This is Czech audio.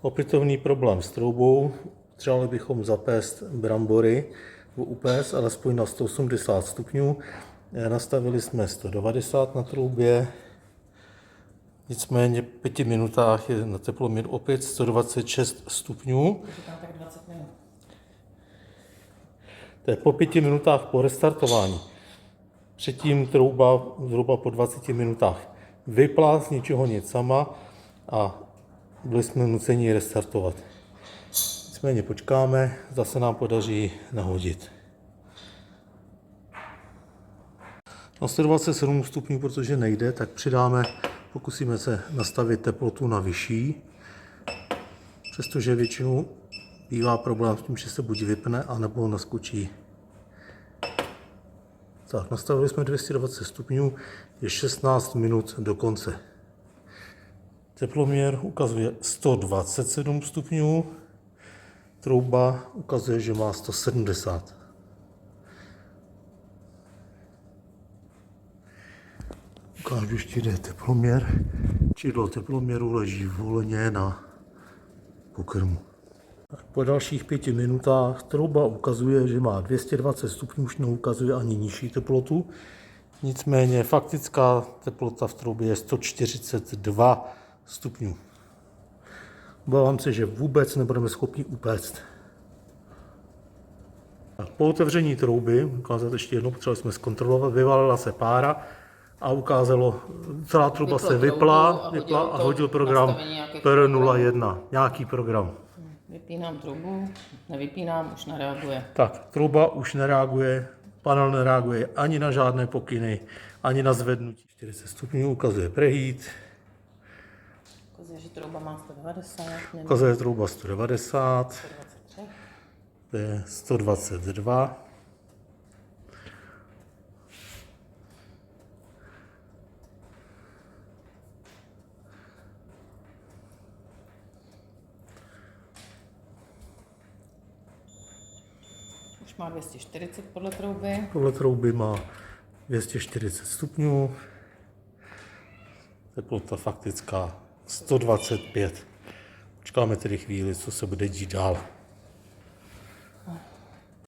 Opětovný problém s troubou. Potřebovali bychom zapést brambory, upéct alespoň na 180 stupňů. Nastavili jsme 190 na troubě, nicméně v 5 minutách je na teploměr opět 126 stupňů. Tak 20 minut. To je po 5 minutách po restartování. Předtím trouba zhruba po 20 minutách vypla z ničeho nic sama a byli jsme nuceni restartovat. Nicméně počkáme, zase nám podaří nahodit. Na 127 stupňů, protože nejde, tak přidáme, pokusíme se nastavit teplotu na vyšší, přestože většinou bývá problém s tím, že se buď vypne, anebo naskočí. Tak, nastavili jsme 220 stupňů, je 16 minut do konce. Teploměr ukazuje 127 stupňů, trouba ukazuje, že má 170. Ukážu ještě, kde je teploměr. Čidlo teploměru leží volně na pokrmu. Po dalších 5 minutách trouba ukazuje, že má 220 stupňů, už neukazuje ani nižší teplotu. Nicméně faktická teplota v troubě je 142 stupňů. Obávám se, že vůbec nebudeme schopni upéct. Po otevření trouby, ukázat ještě jednou, potřebovali jsme zkontrolovat, vyvalila se pára a ukázalo, celá trouba se vypla a hodil program PR01, nějaký program. Vypínám troubu, nevypínám, už nereaguje. Tak, trouba už nereaguje, panel nereaguje ani na žádné pokyny, ani na zvednutí. 40 stupňů, ukazuje preheat. Ukazuje, že trouba má 190. Ukazuje trouba 190. 123. To je 122. Už má 240 podle trouby. Podle trouby má 240 stupňů. Teplota faktická 125. Počkáme tedy chvíli, co se bude dít dál.